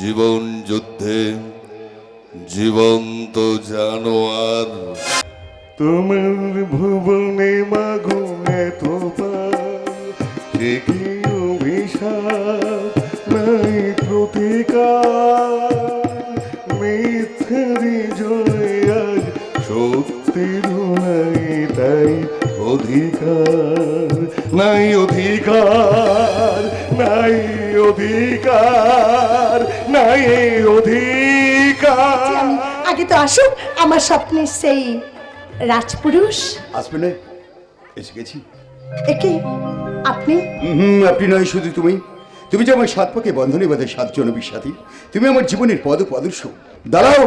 জীবন যুদ্ধে জীবন্ত জানোয়ার তোমার ভুবনে মাগো এত কি অভিশাপ নাই প্রতিকার মিথ্যারি জয় আজ সত্যের নাই তাই অধিকার নাই অধিকার নাই অধিকার নাই অধিকার। আগে তো আসুন আমার স্বপ্নের সেই রাজপুরুষ। আসবে না, এসে গেছি। একে আপনি? আপনি নয়, শুধু তুমি। তুমি যে আমার সাত পাকে বন্ধনে বাঁধে সাতজন বিসাথী। তুমি আমার জীবনের পদপ্রদর্শ। দাঁড়াও,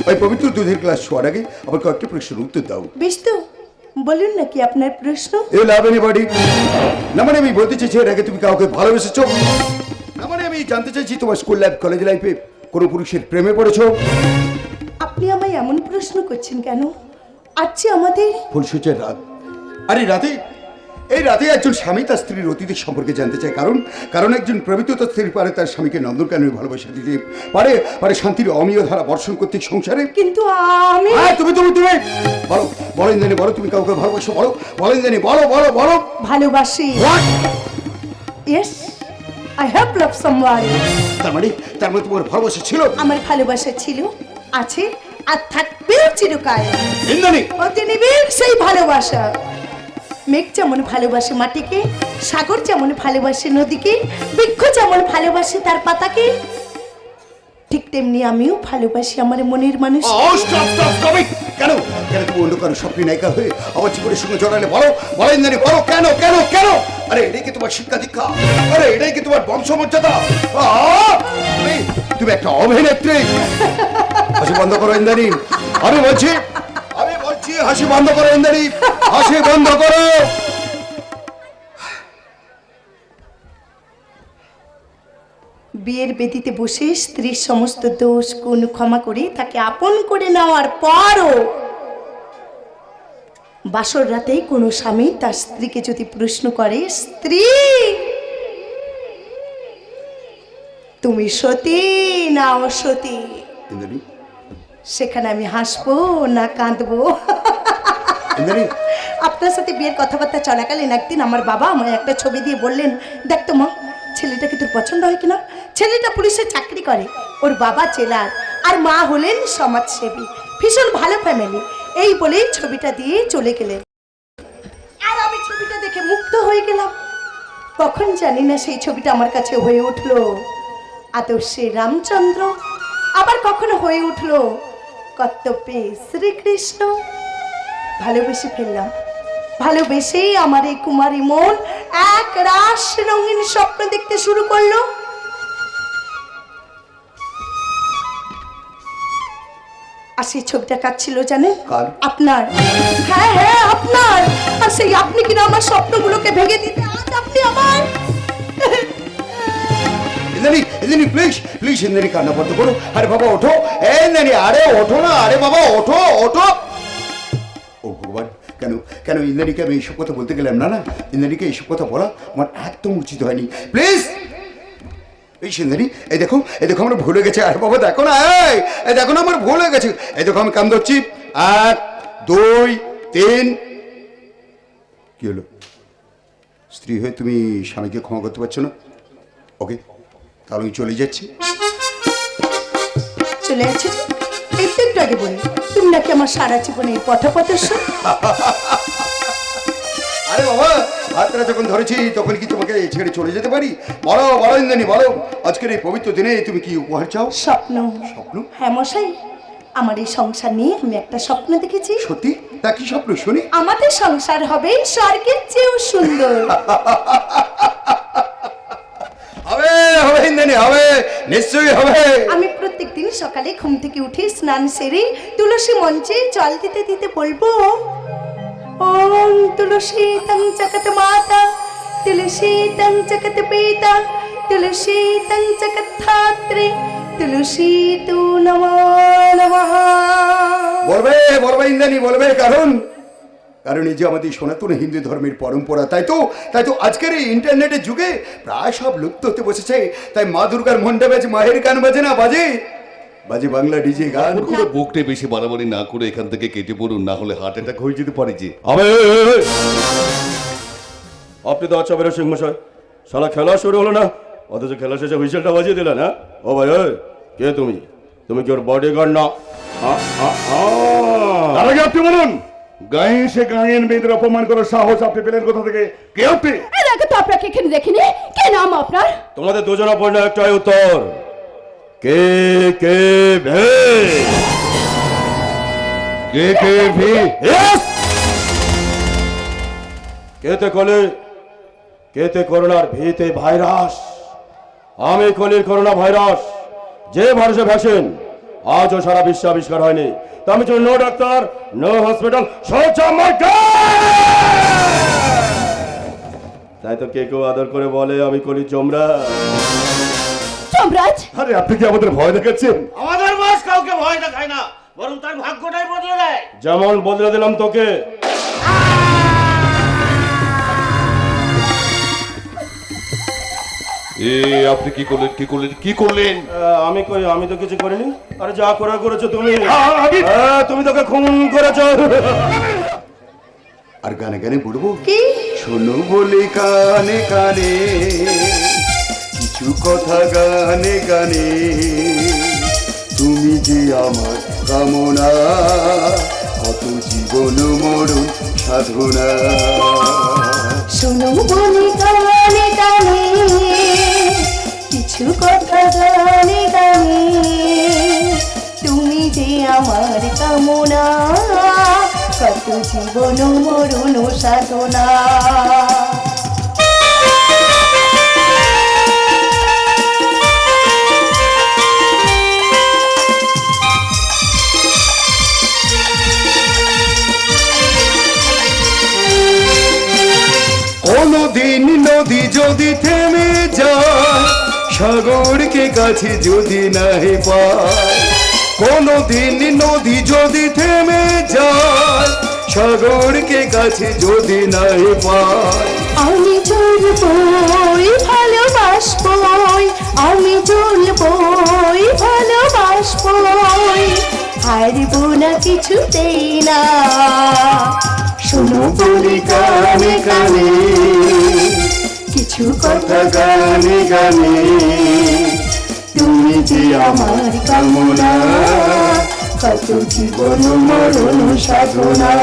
ওই পবিত্র দুধের গ্লাস শোয়ার আগে আবার কয়েকটা প্রশ্নের উত্তর দাও। বেশ তো, বলুন নাকি আপনার প্রশ্ন। এ লাভ এনিবডি না, মানে আমি বলতে চাইছি এর আগে তুমি কাউকে ভালোবেসেছো? না, মানে আমি জানতে চাইছি তোমার স্কুল লাইফ কলেজ লাইফে কোনো পুরুষের প্রেমে পড়েছো? আপনি আমায় এমন প্রশ্ন করছেন কেন? আজ আমাদের ফুলসজ্জার রাত, আর এই রাতে একজন স্বামী তার স্ত্রীর অতীতের সম্পর্কে জানতে চায়। কারণ একজন প্রমিত তার স্ত্রীর পারে তার স্বামীকে নন্দনকাননের ভালোবাসা দিতে পারে শান্তির অমীয় ধারা বর্ষণ করতে সংসারে। কিন্তু আমি তুমি বলো বলেন জানি, বলো তুমি কাউকে ভালোবাসো, বলো বলেন জানি, বলো বলো বলো। ভালোবাসি। Yes, I have love someone. তার মানে তোমার ভালোবাসা ছিল? আমার ভালোবাসা ছিল, আছে, আর থাকবেও চিরকাল। ইন্দ্রাণী, ওতে নিবিড় সেই ভালোবাসা। মেঘ যেমন ভালোবাসে মাটিকে, সাগর যেমন ভালোবাসে নদীকে, বৃক্ষ যেমন ভালোবাসে তার পাতাকে, ঠিক তেমনি আমিও ভালোবাসি আমার মনের মানুষ। কেন তুমি অন্য কারো স্বপ্নে নায়িকা হয়ে আমার জীবনের সঙ্গে জড়ালে? বলেন জানি, বলো কেন কেন কেন? আরে এটাই কি তোমার শিক্ষা দীক্ষা? আরে এটাই কি তোমার বংশমর্যাদা? তুমি একটা অভিনেত্রী। হাসি বন্ধ করো ইন্দ্রাণী, আমি বলছি হাসি বন্ধ করো ইন্দ্রাণী, হাসি বন্ধ করো। বিয়ের বেদিতে বসে স্ত্রীর সমস্ত দোষ গুণ ক্ষমা করে তাকে আপন করে নেওয়ার পরও বাসর রাতে কোনো স্বামী তার স্ত্রীকে যদি প্রশ্ন করে, স্ত্রী তুমি সতী না অসতী, সেখানে আমি হাসবো না কাঁদবো? আপনার সাথে বিয়ের কথাবার্তা চলাকালীন একদিন আমার বাবা আমায় একটা ছবি দিয়ে বললেন, দেখ তো মা, ছেলেটাকে তোর পছন্দ হয় কিনা? ছেলেটা পুলিশে চাকরি করে, ওর বাবা জেলার, আর মা হলেন সমাজসেবী, ভীষণ ভালো ফ্যামিলি। এই বলেই ছবিটা দিয়ে চলে গেলেন। আর আমি ছবিটা দেখে মুগ্ধ হয়ে গেলাম। কখন জানি না সেই ছবিটা আমার কাছে হয়ে উঠলো আদর্শে রামচন্দ্র, আবার কখনো হয়ে উঠলো কর্তব্যে শ্রীকৃষ্ণ। ভালোবেসে ফেললাম। ভালোবেসেই আমার এই কুমারী মন এক রাশ রঙিন স্বপ্ন দেখতে শুরু করলো। আর সেই ছবিটা কার ছিল জানেন? আপনার। হ্যাঁ হ্যাঁ, আপনার। আর সেই আপনি কিনা আমার স্বপ্নগুলোকে ভেঙে দিতে আজ আপনি আমার প্লিজ ইন্দ্রাণী, কান্না বন্ধ করো। আরে বাবা ওঠো, আরে ওঠো না, আরে বাবা ওঠো ওঠো। ও ভগবান, কেন ইন্দ্রাণীকে আমি এইসব কথা বলতে গেলাম? না ইন্দ্রাণীকে এইসব কথা বলা আমার একদম উচিত হয়নি। প্লিজ ইন্দ্রাণী, এই দেখো আমরা ভুলে গেছি। আরে বাবা দেখো না, এই দেখো না আমার ভুল হয়ে গেছে। এই দেখো আমি কান ধরছি, 1 2 3। কি হলো? স্ত্রী হয়ে তুমি স্বামীকে ক্ষমা করতে পারছো না? ওকে, তাহলে আমি চলে যাচ্ছি। চলে যাচ্ছি? একটু আগে বলি তুমি নাকি আমার সারা জীবনের পথপ্রদর্শক। আরে বাবা, হাতটা যখন ধরেছি তখন কি তোমাকে ছেড়ে চলে যেতে পারি? বলো ইন্দ্রাণী, বলো আজকের এই পবিত্র দিনে তুমি কি উপহার চাও? স্বপ্ন। স্বপ্ন? হ্যাঁ মশাই, আমার এই সংসার নিয়ে আমি একটা স্বপ্ন দেখেছি। সত্যি? তা কি স্বপ্ন শুনি? আমাদের সংসার হবে স্বর্গের চেয়েও সুন্দর। হবে ইন্দ্রাণী, হবে, নিশ্চয়ই হবে। আমি প্রত্যেকদিন সকালে ঘুম থেকে উঠে স্নান সেরে তুলসী মঞ্চে জল দিতে দিতে বলবো, ওম তুলসী তং জগত মাতা, তুলসী তং জগত পিতা, তুলসী তং জগত ধাত্রী, তুলসী তু নমো নমঃ। বলবে ইন্দ্রাণী, বলবে, কারণ কারণ এই যে আমাদের সনাতন হিন্দু ধর্মের পরম্পরা, তাই তো আজকের এই ইন্টারনেটের যুগে প্রায় সব লুপ্ত হতে বসেছে। তাই মা দুর্গার মণ্ডপে আজ মায়ের গান বাজে না, বাজে বাংলা ডিজে গান। পুরো বুকটে বেশি বাড়াবাড়ি না করে এখান থেকে কেটে পড়ুন, না হলে হার্ট অ্যাটাক হয়ে যেতে পারে যে। আপনি তো আচ্ছা বেরো সিং মশাই, সারা খেলা শুরু হলো না, অথচ খেলা শেষে হুইসেলটা বাজিয়ে দিলেন। হ্যাঁ ও ভাই, কে তুমি? তুমি কি ওর বডিগার্ড না? তার আগে আপনি বলুন, গায়ে সে গায়ের মেয়েদের অপমান করার সাহস আপনি পেলেন কোথা থেকে? কে আপনি? এর আগে তো আপনাকে এখানে দেখিনি। কে নাম আপনার? তোমাদের দুজনা পড়লে একটাই উত্তর, কে কে ভে। কে কে ভি? কেতে কলি, কেতে করোনার ভিতে ভাইরাস। আমি কলির করোনা ভাইরাস, যে ভাইরাসে ভ্যাকসিন আজও সারা বিশ্বে আবিষ্কার হয়নি। তা আমি নো ডাক্তার, নো হসপিটাল, তাই তো কে কেউ আদর করে বলে আমি কলির জমরা। যমরাজ, আরে আপনি কি আমাদের ভয় দেখাচ্ছেন? আমাদের বস কাউকে ভয় দেখায় না, বরং তার ভাগ্যটাই বদলে দেয়। যেমন বদলে দিলাম তোকে। আপনি কি করলেন? কি করলেন? আমি তো কিছু করিনি। আরে যা করেছো তুমি। তুমি তোকে খুন করেছো। আর গানে গানে বলবো কি? শোনো বলি কানে কানে, কিছু কথা গানে গানে, তুমি যে আমার কামনা, কত জীবন মরণ সাধনা। শোনো বলি গানে গানে, কিছু কথা গানে গানে, তুমি যে আমার কামনা, কত জীবন মরণ সাধনা। কোনদিন নদী যদি থেমে যায়, সাগরকে কাছে যদি নাহি পায়, কোনদিন নদী যদি থেমে যায়, সাগরকে কাছে যদি নাহি পায়। আমি চলবই ভালোবাসবই, আমি চলবই ভালোবাসবই, হারবো না কিছুতেই না। শোনো বলি কানে কানে, কিছু কথা গানে গানে, তুমি যে আমার কামনা, কত জীবন মরণ সাধনা।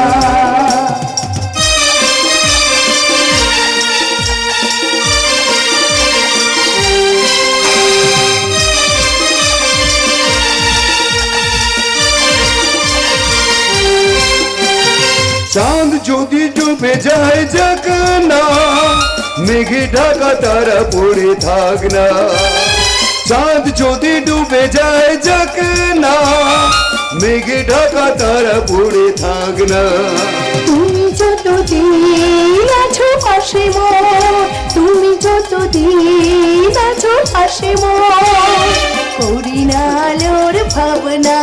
চাঁদ যদি ডুবে যায় যাক না, মেঘে ঢাকা তারা পড়ে থাক না। চাঁদ যদি ডুবে যায় যাক না, মেঘে ঢাকা তারা পড়ে থাক না। তুমি যতদিন আছো পাশে মোর, তুমি যতদিন আছো পাশে মোর, করি না আলোর ভাবনা।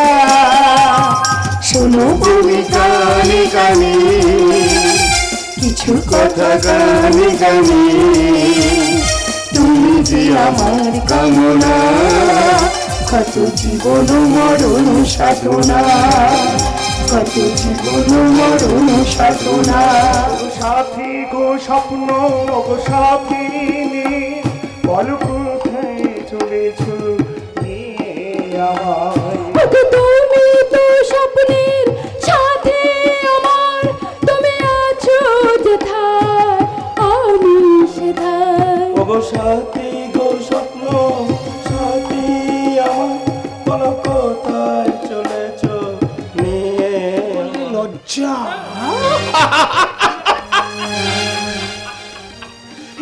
শোনো বলি গানে গানে, কিছু কথা গানে গানে, তুমি যে আমার কামনা, কত জীবন মরণ সাধনা, কত জীবন মরণ সাধনা। সাথী গো স্বপ্ন গো সাথী, বল কোথায় চলেছ আমার? তুমি তো স্বপ্নের সাথে আমার, তুমি আছো যেথায় আমি সেথায়। গো সাথী গো স্বপ্ন সাথী আমার, বলো কোথায় চলেছ নিয়ে। লজ্জা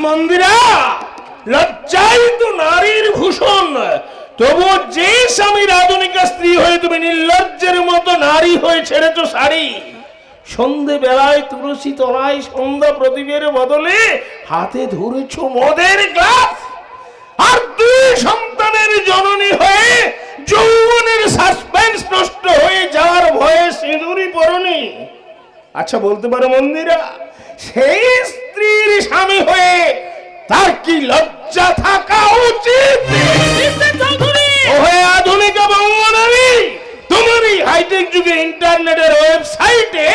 মন্দিরা, লজ্জাই তো নারীর ভূষণ। তবু যে স্বামীর আধুনিকা স্ত্রী হয়ে তুমি নির্লজ্জের মতো নারী হয়ে ছেড়েছ শাড়ি, সন্ধে বেলায় তুলসী তলায় সন্ধ্যা প্রদীপের বদলে হাতে ধরেছ মদের গ্লাস, আর দুই সন্তানের জননী হয়ে যৌবনের সাসপেন্স নষ্ট হয়ে যাওয়ার ভয়ে সিঁদুরি পরনি। আর আচ্ছা বলতে পারো মন্দিরা, সেই স্ত্রীর স্বামী হয়ে তার কি লজ্জা থাকা উচিত? ওহে আধুনিক বঙ্গনারী, তোমার এই হাইটেক যুগে ইন্টারনেটের ওয়েবসাইটে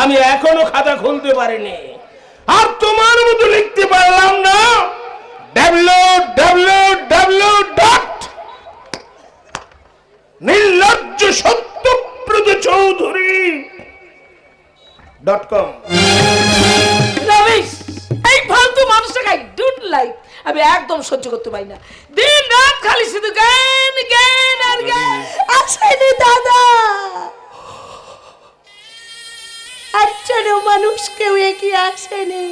আমি এখনো খাতা খুলতে পারিনি, আর তোমার মতো লিখতে পারলাম না www.নির্লজ্জসত্যব্রতচৌধুরী.com। রমেশ, এই ফালতু মানুষটাকে আই ডোন্ট লাইক। আমি একদম সহ্য করতে পারি না, দিন রাত খালি শুধু জ্ঞান জ্ঞান আর জ্ঞান। আসেনি দাদা, একজনও মানুষ কেউ এগিয়ে আসেনি।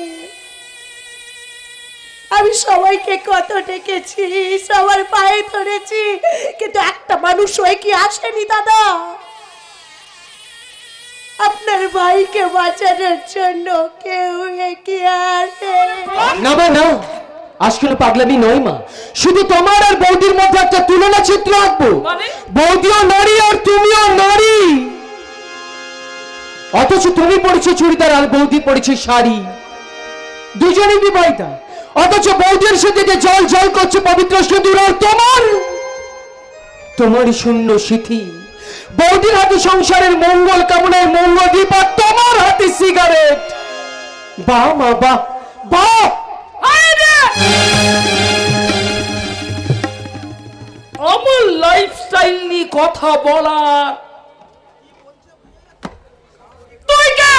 আমি সবাইকে কত ডেকেছি, সবার পায়ে ধরেছি, কিন্তু একটা মানুষ এগিয়ে আসেনি দাদা। আপনার ভাইকে বাঁচানোর জন্য কেউ এগিয়ে আসে না মা না, আজকাল পাগলামি নয় মা, শুধু তোমার আর বৌদির মধ্যে একটা তুলনা চিত্র আঁকবো। মানে? বৌদিও নারী আর তুমিও নারী, অথচ তুমি পড়েছো চুড়িদার আর বৌদি পড়েছে শাড়ি, দুজনেই বিবাহিতা, অথচ বৌদির সাথে যে জল জল করছে পবিত্র সিঁদুর, আর তোমারই শূন্য সিথি। বৌদির হাতে সংসারের মঙ্গল কামনায় মঙ্গল দীপ, আর তোমার হাতে সিগারেট। বাহ মা বাহ বাহ। আমার লাইফস্টাইল নিয়ে কথা বলার তুই কে?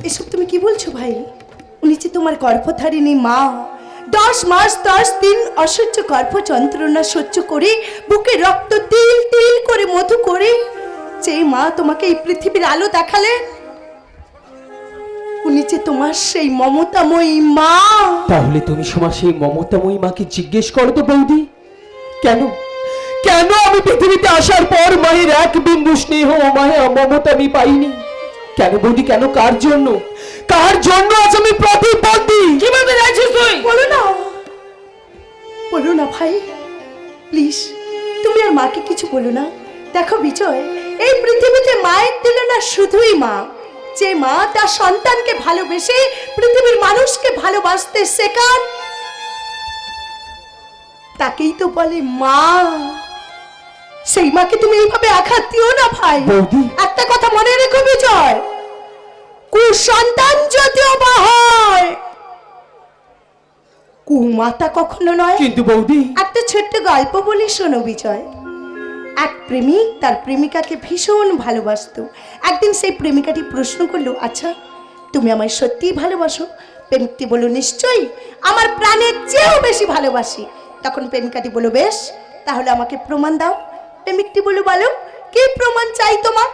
এসব তুমি কি বলছো ভাই? উনি যে তোমার গর্ভধারিণী মা, 10 মাস 10 দিন অসহ্য গর্ভ যন্ত্রণা সহ্য করে বুকে রক্ত তিল তিল করে মধু করে যে মা তোমাকে এই পৃথিবীর আলো দেখালে, উনি যে তোমার সেই মমতাময়ী মা। তাহলে তুমি সময় সেই মমতাময়ী মাকে জিজ্ঞেস করো তো বৌদি, কেন কেন আমি পৃথিবীতে আসার পর মায়ের এক বিন্দু স্নেহ মায়া মমতা আমি পাইনি? কেন বৌদি, কেন? কার জন্য আজ আমি প্রতিবন্ধী? কি বলতে চাইছিস তুই? বলো না ভাই, প্লিজ তুমি আর মাকে কিছু বলো না। দেখো বিজয়, এই পৃথিবীতে মায়ের তুলনা শুধুই মা। যে মা তার সন্তানকে ভালোবেসে পৃথিবীর মানুষকে ভালোবাসতে শেখান, তাকেই তো বলে মা। সেই মাকে তুমি এইভাবে আঘাত দিও না ভাই। একটা কথা মনে রেখো বিজয়, কুসন্তান যদিও বা হয়, কুমাতা কখনো নয়। কিন্তু বৌদি, একটা ছোট্ট গল্প বলি শোনো বিজয়। এক প্রেমিক তার প্রেমিকাকে ভীষণ ভালোবাসতো। একদিন সেই প্রেমিকাটি প্রশ্ন করলো, আচ্ছা তুমি আমায় সত্যিই ভালোবাসো? প্রেমিকটি বলল, নিশ্চয়ই, আমার প্রাণের চেয়েও বেশি ভালোবাসি। তখন প্রেমিকাটি বলল, বেশ, তাহলে আমাকে প্রমাণ দাও। প্রেমিকটি বলল, বলো কি প্রমাণ চাই তোমার?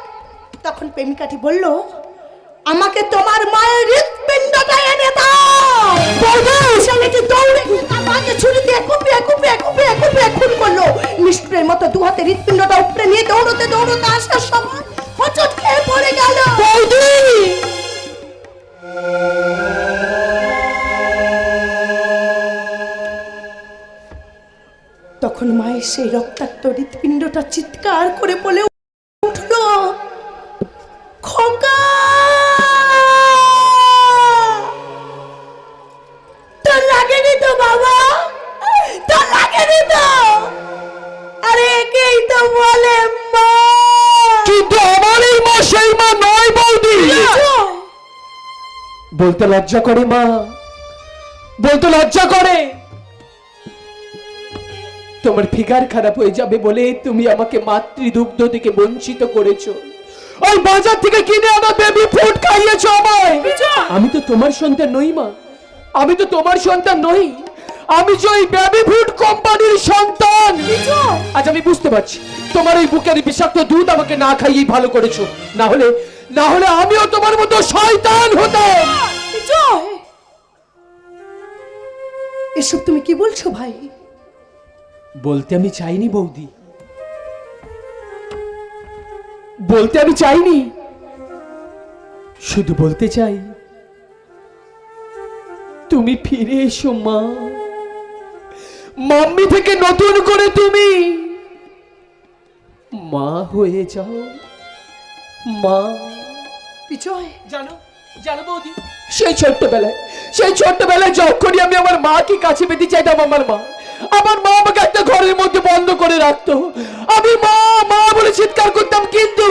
তখন প্রেমিকাটি বলল, আমাকে তোমার মায়ের হৃৎপিণ্ডটা এনে দাও। ছেলেটি দৌড়ে তার মাকে ছুরি দিয়ে কুপিয়ে কুপিয়ে কুপিয়ে কুপিয়ে খুন করলো। নিষ্প্রের মতো দু হাতে হৃৎপিণ্ডটা উপরে নিয়ে দৌড়তে দৌড়তে আসার সময় হোঁচট খেয়ে পড়ে গেল। তখন মায়ের সেই রক্তাক্ত হৃৎপিণ্ডটা চিৎকার করে বলে উঠলো, খোকা, তোর লাগেনি তো বাবা, তোর লাগেনি তো? আরে একেই তো বলে মা। কিন্তু আমার এই মা সেই মা নয় বৌদি। বলতে লজ্জা করে মা, বলতে লজ্জা করে। তোমার ফিগার খারাপ হয়ে যাবে বলে তুমি আমাকে মাতৃদুগ্ধ থেকে বঞ্চিত করেছো। ওই বাজার থেকে কিনে আনা বেবি ফুড খাইয়েছো আমায়। আমি তো তোমার সন্তান নই মা, আমি তো তোমার সন্তান নই, আমি যে ওই বেবি ফুড কোম্পানির সন্তান। আজ আমি বুঝতে পারছি তোমার এই বুকের বিষাক্ত দুধ আমাকে না খাইয়েই ভালো করেছো, না হলে আমিও তোমার মতো শয়তান হতাম। এসব তুমি কি বলছো ভাই? বলতে আমি চাইনি বৌদি, বলতে আমি চাইনি, শুধু বলতে চাই তুমি ফিরে এসো মা। মাম্মি থেকে নতুন করে তুমি মা হয়ে যাও মা। বিজয় জানো জানো বৌদি, সেই ছোট্টবেলায় যখনই আমি আমার মাকে কাছে পেতে চাইতাম, আমার মা আমাকে একটা ঘরের মধ্যে বন্ধ করে রাখতো। আমি মা মা বলে চিৎকার করতাম, কিন্তু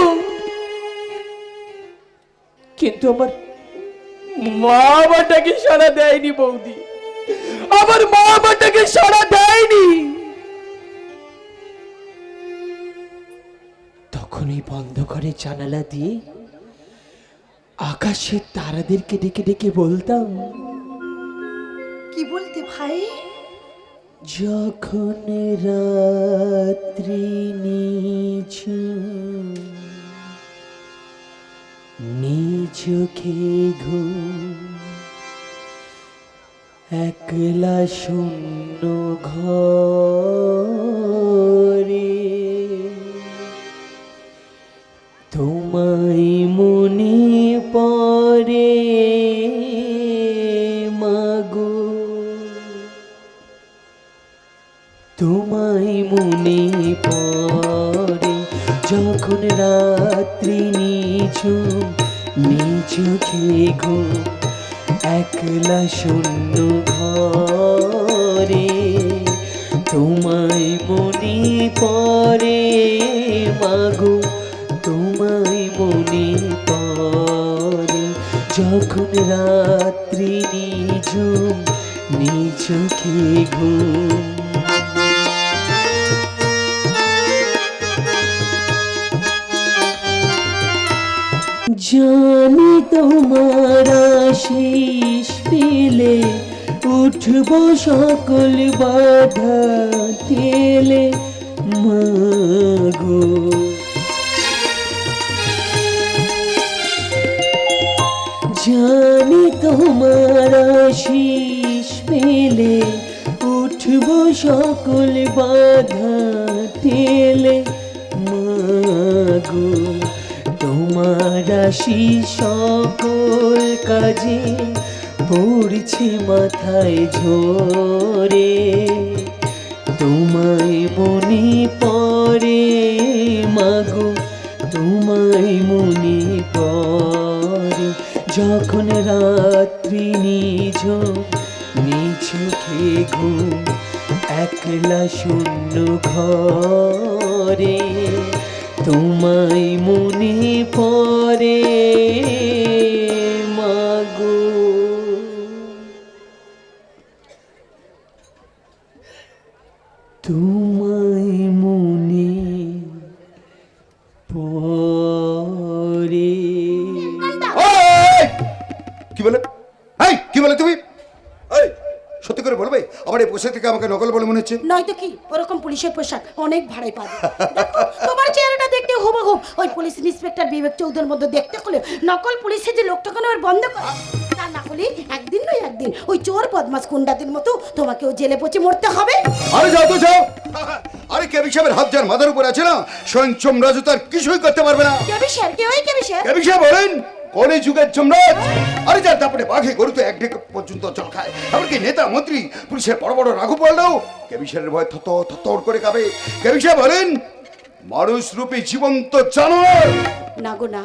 আমার মা আমাটাকে সাড়া দেয়নি বৌদি, আমার মা আমাটাকে সাড়া দেয়নি। তখনই বন্ধ করে জানালা দিয়ে আকাশের তারাদেরকে ডেকে ডেকে বলতাম, কি বলতে ভাই? যখন রাত্রি নিঝুঁকে ঘুম, একলা শূন্য ঘরে তোমায় মনে পড়ে মাগো, তোমায় মনে পড়ে যখন রাত্রি নিঝুঁকে ঘুম, একলা শূন্য ঘরে তোমায় মনে পড়ে মাগো, তোমায় মনে পড়ে যখন রাত্রি নিঝুঁকে ঘুম। জানি তোমার আশিস পেলে উঠব সকল বাধা ঠেলে মাগো, জানি তোমার আশিস পেলে উঠব সকল বাধা ঠেলে মাগো, তোমার আশিস সকল কাজে পড়ছে মাথায় ঝরে, তোমায় মনে পড়ে মাগো, তোমায় মনে পড়ে যখন রাত্রি নিঝুঁকে ঘুম, একলা শূন্য ঘরে তোমায় মনে পড়ে মাগো। তোমায় মনে পড়ে। ওই! কি বলে কি বলে তুমি? এই, সত্যি করে বলবে? আবার এই পোশাক থেকে আমাকে নকল বলে মনে হচ্ছে। নয়তো কি, ওরকম পুলিশের পোশাক অনেক ভাড়ায় পাবে। দেখো, তোমার চেহারাটা দেখতে হুবহুব ওই পুলিশ ইন্সপেক্টর বিবেক চৌধুরীর মধ্যে দেখতে হলে নকল পুলিশে যে লোকটা কেন ওর বন্ধ করে, তা না হলে একদিন নয় একদিন ওই চোর বদমাস গুন্ডাদের মতো তোমাকেও জেলে পচে মরতে হবে। আরে যাও তো যাও। আরে কেবি সাহেবের হাত যার মাথার উপর আছে না, স্বয়ং চমরাজু তার কিছুই করতে পারবে না। কেবি স্যার, কেবি স্যার বলেন কলি যুগের চমরাজ। আরে যার তারপরে বাঘে গরু তো এক ঢেকে পর্যন্ত জল খায়, এমনকি নেতা মন্ত্রী পুলিশের বড় বড় রাঘু পড়লেও কেবিসারের ভয় থর করে কাঁপে। কেবিসা বলেন মানুষ রূপী জীবন্ত জানোয়ার। না গো না,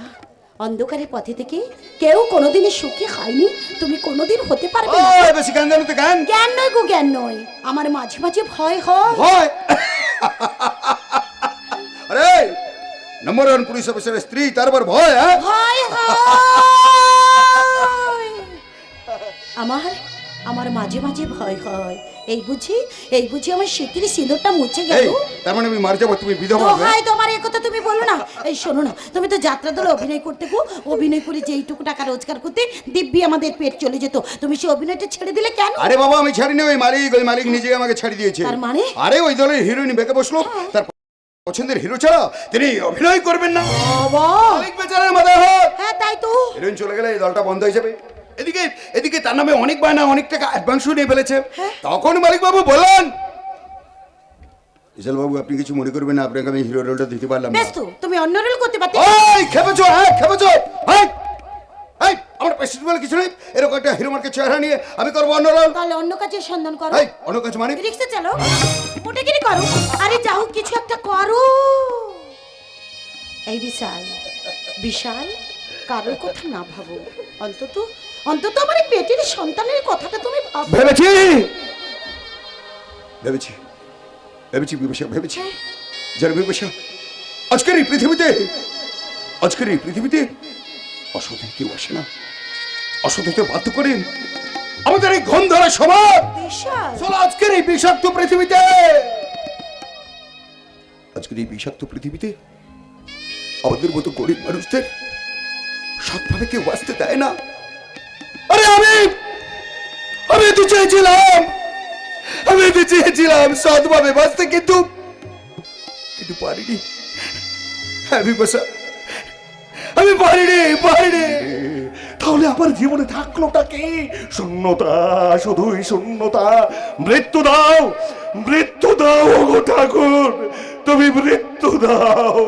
অন্ধকারের পথে থেকে কেউ কোনোদিনই সুখী হয়নি, তুমি কোনোদিন হতে পারবে না। ওই বেশি জ্ঞান জানো তো জ্ঞান। জ্ঞান নয় গো, জ্ঞান নয়, আমার মাঝে মাঝে ভয় হয়। ভয়? আরে নম্বর 1 পুলিশ অফিসারের স্ত্রী, তারপর ভয়? হ্যাঁ, ভয় হয়। আমার মাঝে মাঝে ভয় হয়। এই বুঝি আমার শীতের সিঁদুরটা মুছে গেল। তার মানে আমি মার যাবো, তুমি বিধবা হবে? হয় তোমার এই কথা তুমি বলো না। এই শোনো না, তুমি তো যাত্রা দলে অভিনয় করতে গো, অভিনয় করে যেইটুকু টাকা রোজগার করতে দিব্যি আমাদের পেট চলে যেত, তুমি সেই অভিনয়টা ছেড়ে দিলে কেন? আরে বাবা আমি ছাড়িনি, ওই মালিক নিজে আমাকে ছাড়ি দিয়েছে। তার মানে? আরে ওই দলের হিরোইন বেঁকে বসলো, তার পছন্দের হিরো ছাড়া তিনি অভিনয় করবেন না। বাবা মালিক বেচারার মাথায় হাত। হ্যাঁ তাই তো। হিরোইন চলে গেলে এই দলটা বন্ধ হয়ে যাবে। এদিকে তার নামে অনেক বায়না, অনেক টাকা অ্যাডভান্সও নিয়ে ফেলেছে। তখন মালিক বাবু বললেন, ইশাল বাবু আপনি কিছু মনে করবেন না, আপনাকে আমি হিরো রোলটা দিতে পারলাম না। বেশ তো, তুমি অন্য রোল করতে পারতে। ওই খেপেছো? আমার পেশেন্ট বলে কিছু নেই, এরকম একটা হিরো মার্কেট চেহারা নিয়ে আমি করবো অন্য রোল। তাহলে অন্য কাজের সন্ধান করো। অন্য কাজ মানে? রিক্সা চালো, ওটা কি করো? আরে যাও কিছু একটা করো। এই বিশাল কারোর কথা না ভাবো, অন্তত অন্তত আমার এই পেটের সন্তানের কথাটা তুমি ভাবো। ভেবেছি ভেবেছি ভেবেছি বিপাশা, ভেবেছি যারা বিপাশা, আজকের এই পৃথিবীতে অসতী কেউ আসে না। অসতীতে বাধ্য করেন আমাদের এই গন্ধরা সমাজ। চলো আজকের এই বিষাক্ত পৃথিবীতে আমাদের মতো গরিব মানুষদের সৎভাবে কেউ বাঁচতে দেয় না। আরে আমি তো চেয়েছিলাম সৎভাবে বাঁচতে, কিন্তু পারিনি। আমি পারিনি। তাহলে আমার জীবনে থাকলোটা কি? শূন্যতা, শুধুই শূন্যতা। মৃত্যু দাও ওগো ঠাকুর, তুমি মৃত্যু দাও।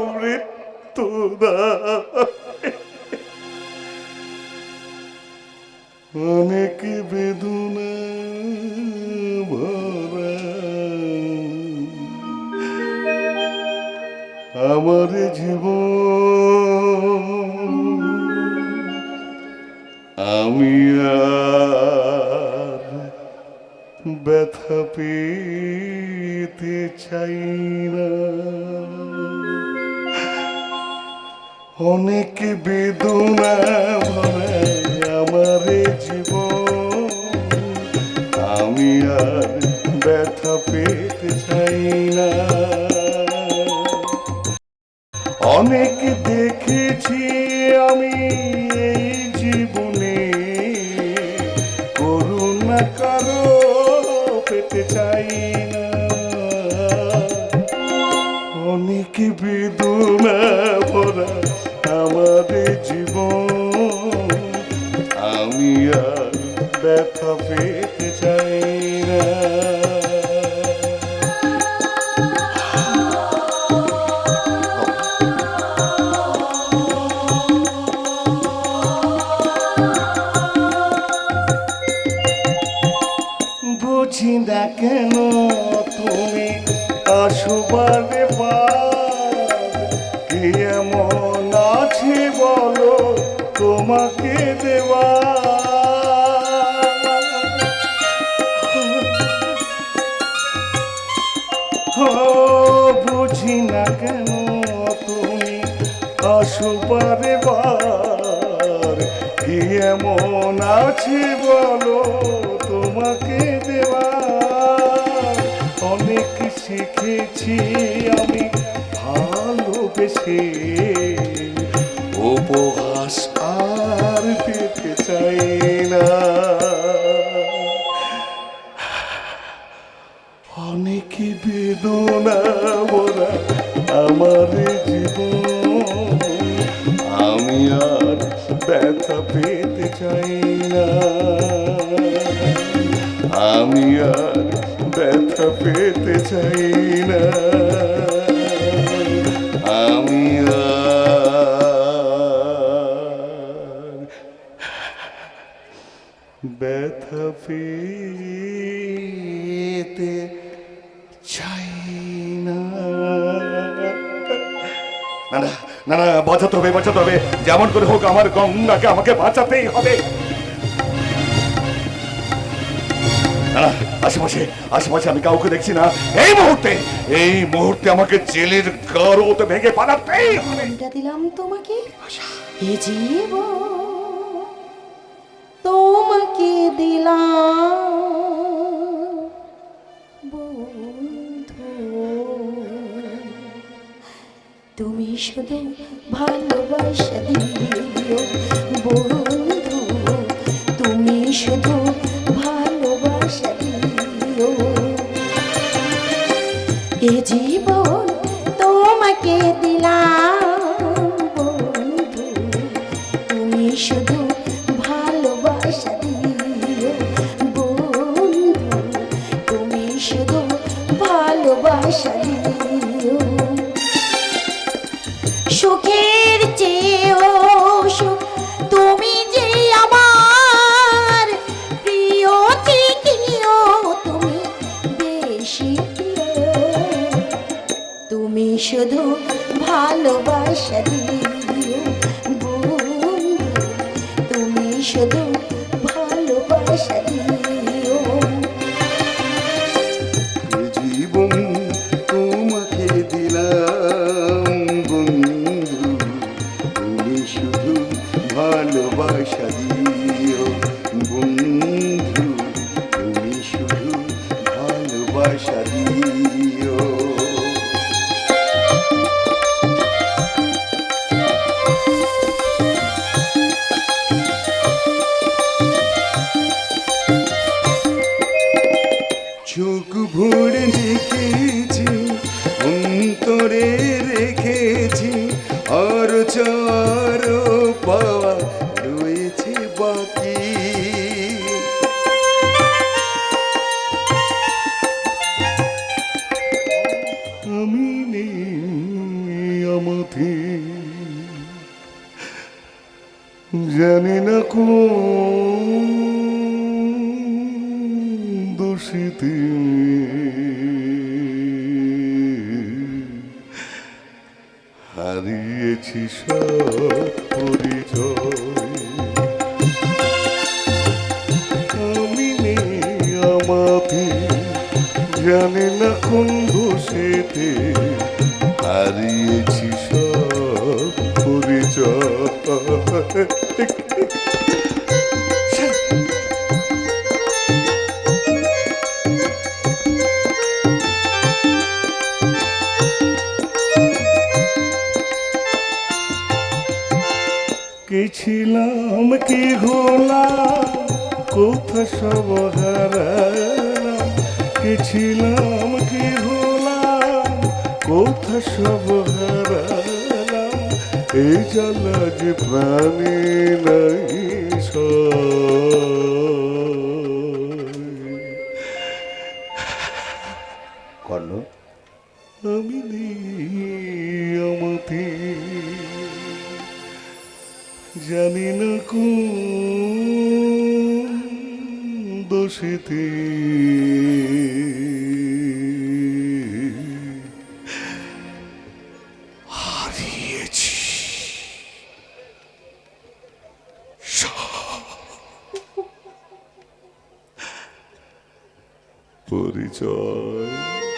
অনেক বেদনা ভরা আমার জীবন, আমি আর ব্যথা পেতে চাই না। অনেক বেদনা ভরা আমার জীবন, আমি আর ব্যথা পেতে চাই না। অনেক দেখেছি আমি এই জীবনে, করুণা কারো পেতে চাই না। অনেক বেদনা ভরা আমার জীবন, আমি আর ব্যথা পেতে চাই না। বুঝি না কেন তুমি আসবারে কি এমন আছে বলো তোমাকে দেওয়া। বুঝি না কেন তুমি আসবারে কি এমন আছে বলো তোমাকে দেওয়া। অনেক শিখেছি আমি ভালোবেসে, উপহাস আর পেতে চাই না। অনেক বেদনা ভরা আমার জীবন, আমি আর ব্যথা পেতে চাই না। আমি আর ব্যথা পেতে চাই না। আমি আর ব্যথা পেতে চাই না। না, বাঁচাতে হবে। যেমন করে হোক আমার গঙ্গাকে আমাকে বাঁচাতেই হবে। আশেপাশে আমি কাউকে দেখছি না। এই মুহূর্তে আমাকে জেলের গারোতে ভেঙে পালাতেই হবে। দিলাম তোমাকে এ জীবন, তোমাকে দিলাম বন্ধু, তুমি শুধু ভালোবাসা দিও বন্ধু, তুমি শুধু ভালোবাসা দিও। এ জীবন তোমাকে দিলাম বন্ধু, তুমি শুধু ভালোবাসা দিও বন্ধু, তুমি শুধু ভালোবাসা দিও। সুখের চেয়েও সুখ তুমি যে আমার প্রিয় থেকেও তুমি বেশি প্রিয়, তুমি শুধু ভালোবাসা দিও বন্ধু, শুধু ভালোবাসা দিও। জীবন তোমাকে দিলাম বন্ধু, তুমি শুধু ভালোবাসা দিও বন্ধু, তুমি শুধু ভালোবাসা দিও। চোখ ভরে দেখেছি, অন্তরে রেখেছি, আর চার পাওয়া রয়েছে বাকি। আমি নেই আমাতে, জানি না কোন দোষীতে হারিয়েছি সব পরিচয়। আমি নেই আমাতে, জানি না কোন দোষেতে হারিয়েছি সব পরিচয়। কে ছিলাম কি হলাম, কোথা সব হারালাম। কে ছিলাম কি হলাম, কোথা সব হারালাম। এই জ্বালা যে প্রাণে নাই কর্ণ, আমি নেই আমাতে, জানি না কোন দোষীতে হারিয়েছি পরিচয়।